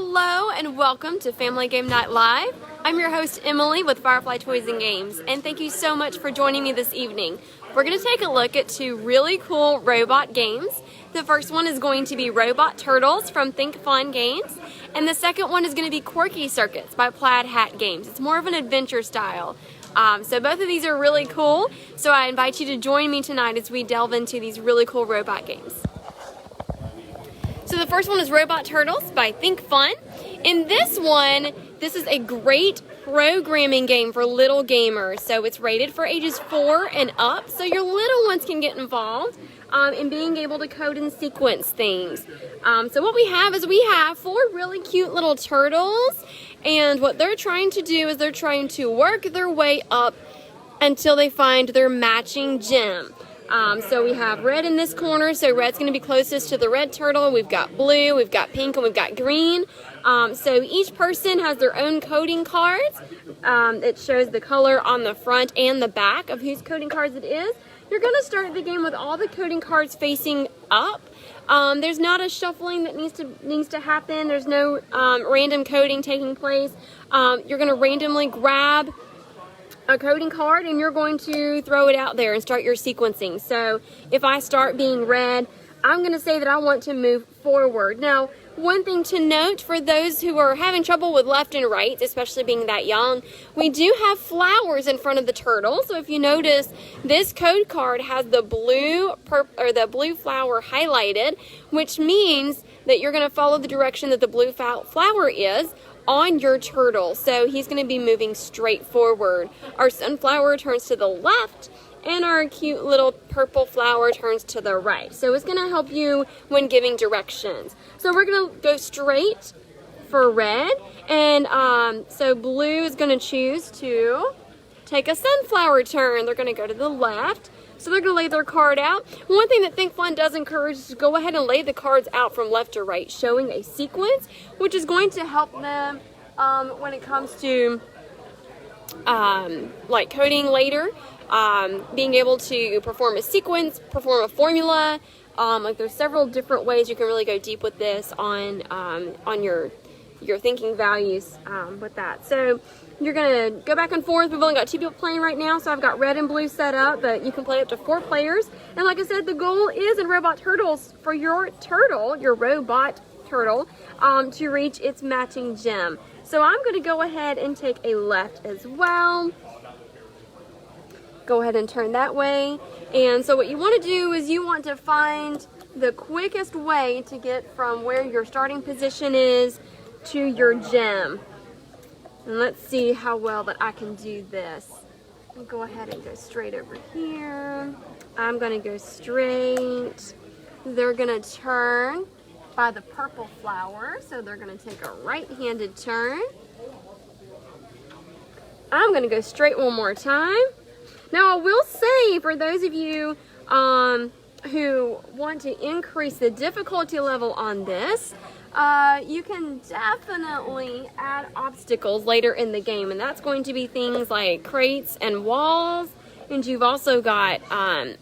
Hello and welcome to Family Game Night Live. I'm your host Emily with Firefly Toys and Games, and thank you so much for joining me this evening. We're going to take a look at two really cool robot games. The first one is going to be Robot Turtles from Thinkfun Games, and the second one is going to be Quirky Circuits by Plaid Games. It's more of an adventure style. So both of these are really cool, so I invite you to join me tonight as we delve into these really cool robot games. So the first one is Robot Turtles by Thinkfun. In this one, this is a great programming game for little gamers. So it's rated for ages 4 and up, so your little ones can get involved in being able to code and sequence things. So what we have is we have 4 really cute little turtles, and what they're trying to do is they're trying to work their way up until they find their matching gem. So we have red in this corner, so red's going to be closest to the red turtle. We've got blue, we've got pink, and we've got green. So each person has their own coding cards. It shows the color on the front and the back of whose coding cards it is. You're going to start the game with all the coding cards facing up. There's not a shuffling that needs to happen. There's no random coding taking place. You're going to randomly grab a coding card and you're going to throw it out there and start your sequencing. So if I start being red, I'm going to say that I want to move forward. Now, one thing to note for those who are having trouble with left and right, especially being that young, we do have flowers in front of the turtle. So if you notice, this code card has the blue flower highlighted, which means that you're going to follow the direction that the blue flower is on your turtle. So he's going to be moving straight forward. Our sunflower turns to the left, and our cute little purple flower turns to the right. So it's going to help you when giving directions. So we're going to go straight for red, and so blue is going to choose to take a sunflower turn. They're going to go to the left. So they're going to lay their card out. One thing that Thinkfun does encourage is to go ahead and lay the cards out from left to right, showing a sequence, which is going to help them when it comes to like coding later, being able to perform a sequence, perform a formula. Like there's several different ways you can really go deep with this on your thinking values with that. So you're going to go back and forth. We've only got 2 people playing right now, so I've got red and blue set up, but you can play up to 4 players. And like I said, the goal is in Robot Turtles for your turtle, your robot turtle, to reach its matching gem. So I'm going to go ahead and take a left as well. Go ahead and turn that way. And so what you want to do is you want to find the quickest way to get from where your starting position is to your gem. And let's see how well that I can do this. I'll go ahead and go straight over here. I'm going to go straight. They're going to turn by the purple flower, so they're going to take a right-handed turn. I'm going to go straight one more time. Now, I will say, for those of you who want to increase the difficulty level on this, you can definitely add obstacles later in the game, and that's going to be things like crates and walls, and you've also got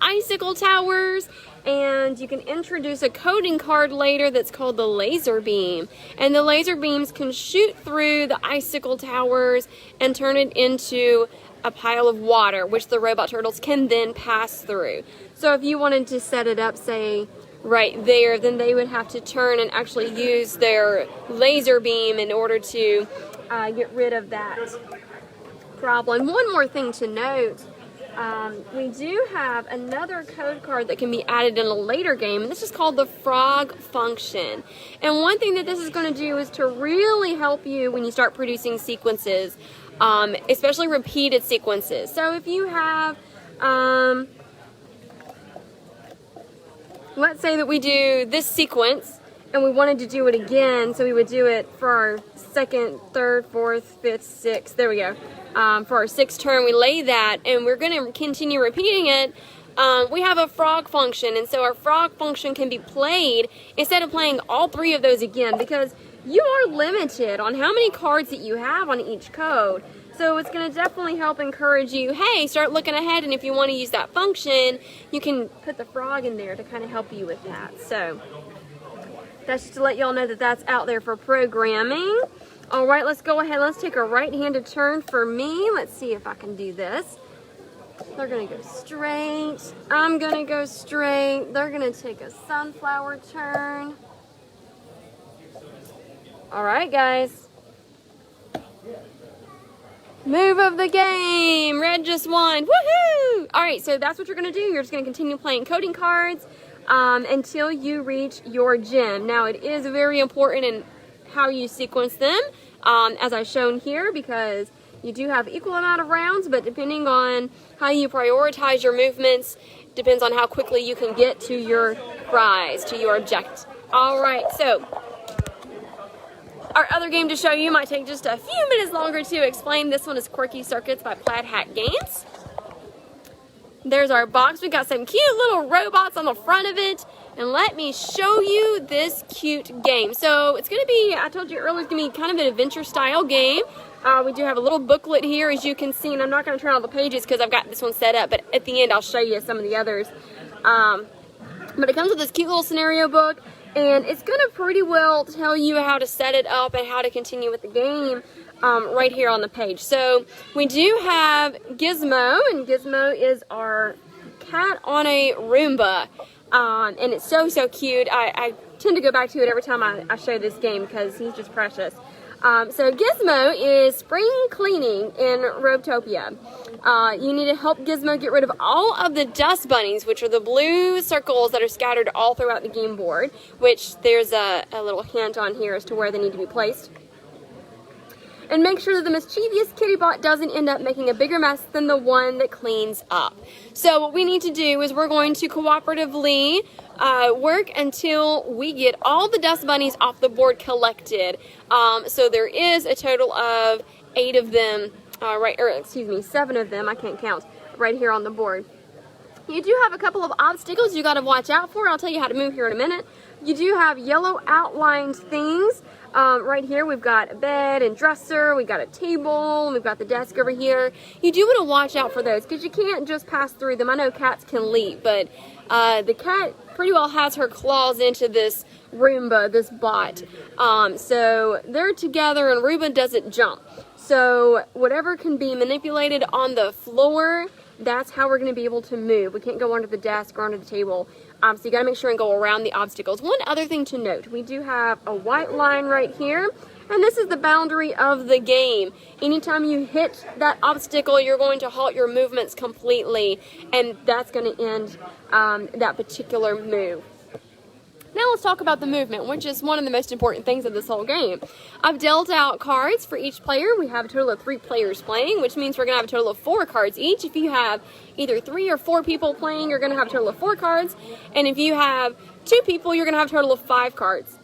icicle towers, and you can introduce a coding card later that's called the laser beam, and the laser beams can shoot through the icicle towers and turn it into a pile of water, which the robot turtles can then pass through. So if you wanted to set it up, say, right there, then they would have to turn and actually use their laser beam in order to get rid of that problem. One more thing to note, we do have another code card that can be added in a later game, and this is called the frog function. And one thing that this is going to do is to really help you when you start producing sequences, especially repeated sequences. So if you have let's say that we do this sequence and we wanted to do it again, so we would do it for our 2nd, 3rd, 4th, 5th, 6th, there we go. For our 6th turn, we lay that, and we're going to continue repeating it. We have a frog function, and so our frog function can be played instead of playing all 3 of those again, because you are limited on how many cards that you have on each code. So it's going to definitely help encourage you, hey, start looking ahead, and if you want to use that function, you can put the frog in there to kind of help you with that. So That's just to let y'all know that that's out there for programming. All right, let's go ahead. Let's take a right-handed turn for me. Let's see if I can do this. They're gonna go straight. I'm gonna go straight. They're gonna take a sunflower turn. All right, guys. Move of the game. Red just won. Woohoo! All right, so that's what you're gonna do. You're just gonna continue playing coding cards until you reach your gem. Now, it is very important in how you sequence them, as I've shown here, because you do have equal amount of rounds, but depending on how you prioritize your movements, depends on how quickly you can get to your prize, to your objective. All right, so our other game to show you might take just a few minutes longer to explain. This one is Quirky Circuits by Plaid Games. There's our box. We got some cute little robots on the front of it. And let me show you this cute game. So it's going to be, I told you earlier, it's going to be kind of an adventure style game. We do have a little booklet here, as you can see, and I'm not going to turn all the pages because I've got this one set up, but at the end I'll show you some of the others. But it comes with this cute little scenario book, and it's going to pretty well tell you how to set it up and how to continue with the game right here on the page. So we do have Gizmo, and Gizmo is our cat on a Roomba. And it's so cute. I tend to go back to it every time I show this game because he's just precious. So Gizmo is spring cleaning in Robotopia. You need to help Gizmo get rid of all of the dust bunnies, which are the blue circles that are scattered all throughout the game board, which there's a little hint on here as to where they need to be placed. And make sure that the mischievous kitty bot doesn't end up making a bigger mess than the one that cleans up. So what we need to do is we're going to cooperatively work until we get all the dust bunnies off the board collected. So there is a total of 8 of them, 7 of them, I can't count, right here on the board. You do have a couple of obstacles you got to watch out for. I'll tell you how to move here in a minute. You do have yellow outlined things. Right here we've got a bed and dresser, we've got a table, we've got the desk over here. You do want to watch out for those because you can't just pass through them. I know cats can leap, but the cat pretty well has her claws into this Roomba, this bot. So they're together and Roomba doesn't jump. So whatever can be manipulated on the floor, that's how we're going to be able to move. We can't go under the desk or under the table. So you got to make sure and go around the obstacles. One other thing to note, we do have a white line right here, and this is the boundary of the game. Anytime you hit that obstacle, you're going to halt your movements completely, and that's going to end that particular move. Now let's talk about the movement, which is one of the most important things of this whole game. I've dealt out cards for each player. We have a total of 3 players playing, which means we're going to have a total of 4 cards each. If you have either 3 or 4 people playing, you're going to have a total of 4 cards. And if you have 2 people, you're going to have a total of 5 cards.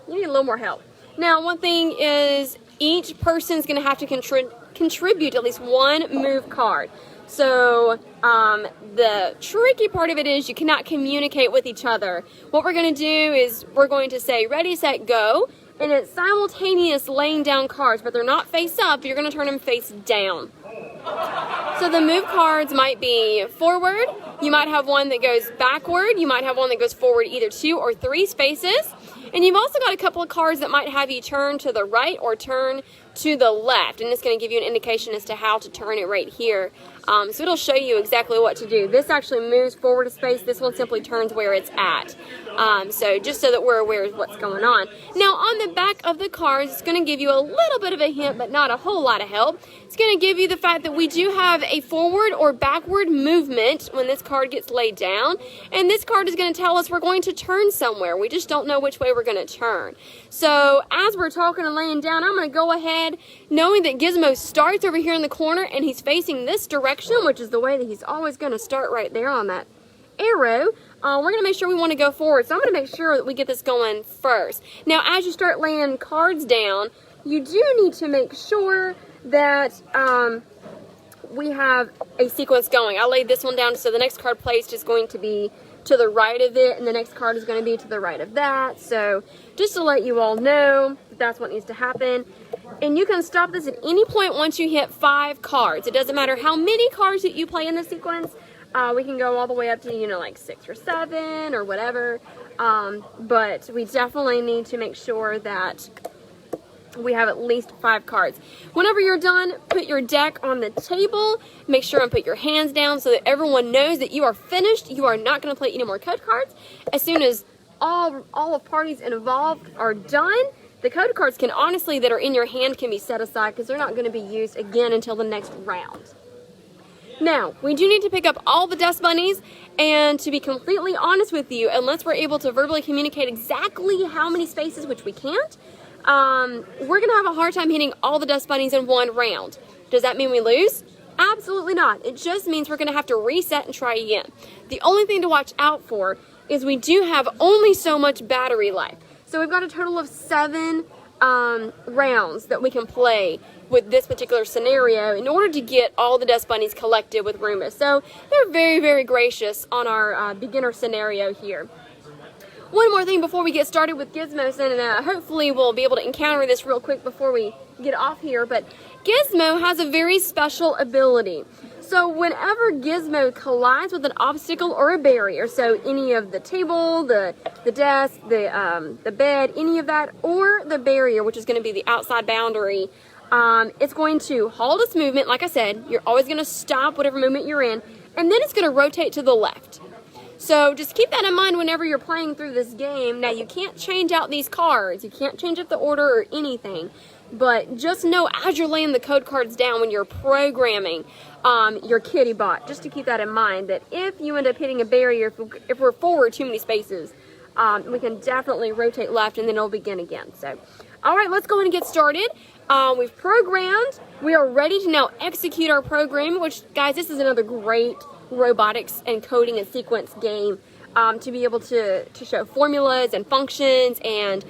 You need a little more help. Now, one thing is each person's going to have to contribute at least 1 move card. So the tricky part of it is you cannot communicate with each other. What we're going to do is we're going to say ready, set, go, and it's simultaneous laying down cards, but they're not face up. You're going to turn them face down. So the move cards might be forward. You might have one that goes backward. You might have one that goes forward either 2 or 3 spaces. And you've also got a couple of cards that might have you turn to the right or turn to the left. And it's going to give you an indication as to how to turn it right here. So it'll show you exactly what to do. This actually moves forward a space. This one simply turns where it's at. So just so that we're aware of what's going on. Now on the back of the cards, it's going to give you a little bit of a hint, but not a whole lot of help. It's going to give you the fact that we do have a forward or backward movement when this card gets laid down. And this card is going to tell us we're going to turn somewhere. We just don't know which way we're going to turn. So as we're talking and laying down, I'm going to go ahead knowing that Gizmo starts over here in the corner and he's facing this direction, which is the way that he's always going to start right there on that arrow. We're going to make sure we want to go forward. So I'm going to make sure that we get this going first. Now, as you start laying cards down, you do need to make sure that we have a sequence going. I laid this one down, so the next card placed is going to be to the right of it, and the next card is going to be to the right of that. So just to let you all know, that's what needs to happen. And you can stop this at any point once you hit 5 cards. It doesn't matter how many cards that you play in the sequence. We can go all the way up to, you know, like 6 or 7 or whatever. But we definitely need to make sure that we have at least 5 cards. Whenever you're done, put your deck on the table. Make sure and put your hands down so that everyone knows that you are finished. You are not going to play any more code cards. As soon as all of parties involved are done, the code cards can honestly that are in your hand can be set aside because they're not going to be used again until the next round. Now, we do need to pick up all the dust bunnies, and to be completely honest with you, unless we're able to verbally communicate exactly how many spaces, which we can't, we're going to have a hard time hitting all the dust bunnies in one round. Does that mean we lose? Absolutely not. It just means we're going to have to reset and try again. The only thing to watch out for is we do have only so much battery life. So we've got a total of 7 rounds that we can play with this particular scenario in order to get all the dust bunnies collected with Roomba. So they're very, very gracious on our beginner scenario here. One more thing before we get started with Gizmos, and hopefully we'll be able to encounter this real quick before we get off here, but Gizmo has a very special ability. So whenever Gizmo collides with an obstacle or a barrier, so any of the table, the desk, the bed, any of that, or the barrier, which is going to be the outside boundary, it's going to halt its movement. Like I said, you're always going to stop whatever movement you're in, and then it's going to rotate to the left. So just keep that in mind whenever you're playing through this game. Now, you can't change out these cards. You can't change up the order or anything. But just know as you're laying the code cards down when you're programming your kitty bot, just to keep that in mind, that if you end up hitting a barrier, if we're forward too many spaces, we can definitely rotate left and then it'll begin again. So, all right, let's go ahead and get started. We've programmed. We are ready to now execute our program, which, guys, this is another great robotics and coding and sequence game to be able to show formulas and functions and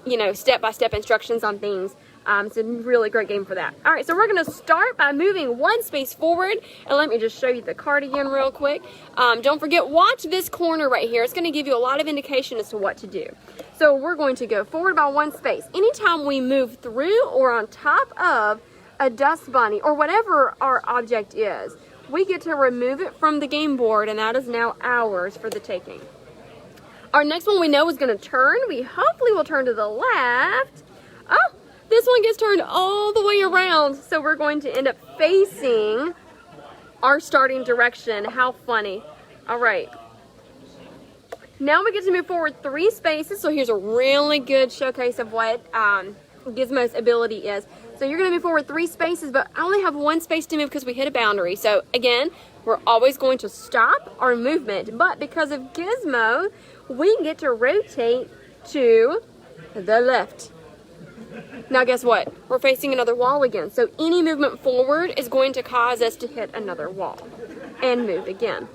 you know, step-by-step instructions on things. It's a really great game for that. All right, so we're going to start by moving 1 space forward, and let me just show you the card again real quick. Don't forget, watch this corner right here. It's going to give you a lot of indication as to what to do. So we're going to go forward by 1 space. Anytime we move through or on top of a dust bunny or whatever our object is, we get to remove it from the game board, and that is now ours for the taking. Our next one we know is going to turn. We hopefully will turn to the left. Oh, this one gets turned all the way around. So we're going to end up facing our starting direction. How funny. All right. Now we get to move forward 3 spaces. So here's a really good showcase of what Gizmo's ability is. So you're going to move forward 3 spaces, but I only have 1 space to move because we hit a boundary. So again, we're always going to stop our movement. But because of Gizmo, we get to rotate to the left. Now guess what? We're facing another wall again. So any movement forward is going to cause us to hit another wall and move again.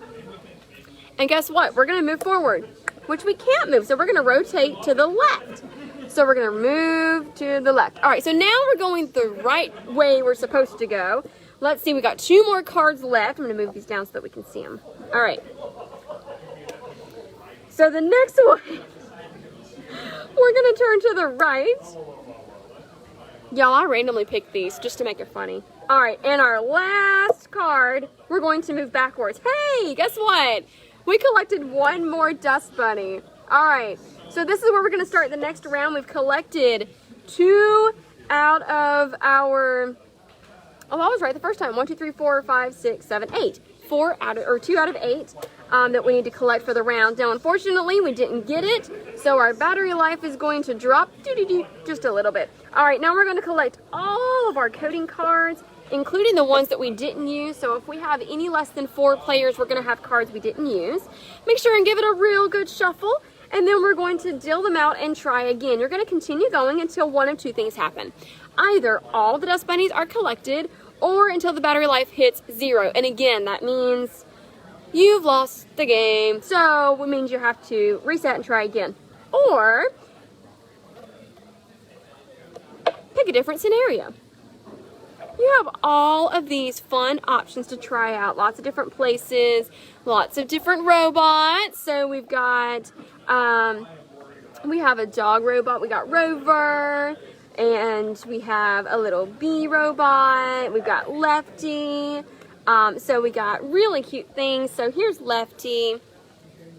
And guess what? We're going to move forward, which we can't move. So we're going to rotate to the left. So we're going to move to the left. All right, so now we're going the right way we're supposed to go. Let's see, we got 2 more cards left. I'm going to move these down so that we can see them. All right. So the next one, we're going to turn to the right. Y'all, I randomly picked these just to make it funny. All right, and our last card, we're going to move backwards. Hey, guess what? We collected 1 more dust bunny. All right, so this is where we're going to start the next round. We've collected 2 out of our, oh, I was right the first time. 1, 2, 3, 4, 5, 6, 7, 8. 2 out of 8 that we need to collect for the round. Now, unfortunately, we didn't get it, so our battery life is going to drop just a little bit. All right, now we're going to collect all of our coding cards, including the ones that we didn't use. So if we have any less than 4 players, we're going to have cards we didn't use. Make sure and give it a real good shuffle, and then we're going to deal them out and try again. You're going to continue going until one of 2 things happen. Either all the dust bunnies are collected, or until the battery life hits 0. And again, that means you've lost the game. So it means you have to reset and try again. Or pick a different scenario. You have all of these fun options to try out. Lots of different places, lots of different robots. So we've got, we have a dog robot. We got Rover. And we have a little bee robot. We've got Lefty. So we got really cute things. So here's Lefty.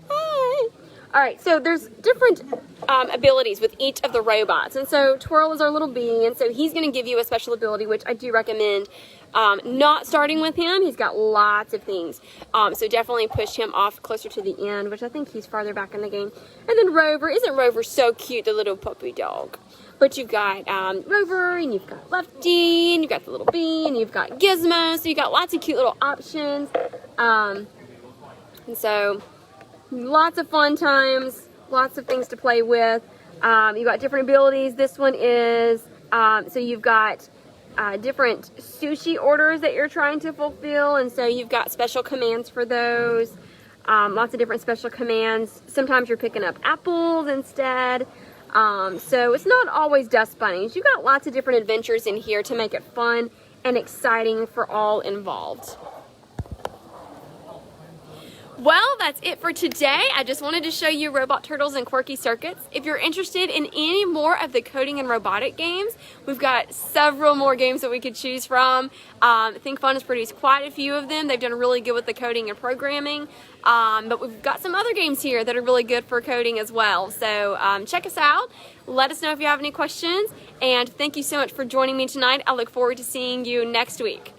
Hey. All right, so there's different abilities with each of the robots. And so Twirl is our little bee, and so he's going to give you a special ability, which I do recommend not starting with him. He's got lots of things. So definitely push him off closer to the end, which I think he's farther back in the game. And then Rover. Isn't Rover so cute, the little puppy dog? But you've got Rover, and you've got Lefty, and you've got the little bee, and you've got Gizmo. So you've got lots of cute little options. And so lots of fun times, lots of things to play with. You've got different abilities. This one is, so you've got different sushi orders that you're trying to fulfill, and so you've got special commands for those. Lots of different special commands. Sometimes you're picking up apples instead. So it's not always dust bunnies. You've got lots of different adventures in here to make it fun and exciting for all involved. Well, that's it for today. I just wanted to show you Robot Turtles and Quirky Circuits. If you're interested in any more of the coding and robotic games, we've got several more games that we could choose from. Thinkfun has produced quite a few of them. They've done really good with the coding and programming. But we've got some other games here that are really good for coding as well. So check us out. Let us know if you have any questions. And thank you so much for joining me tonight. I look forward to seeing you next week.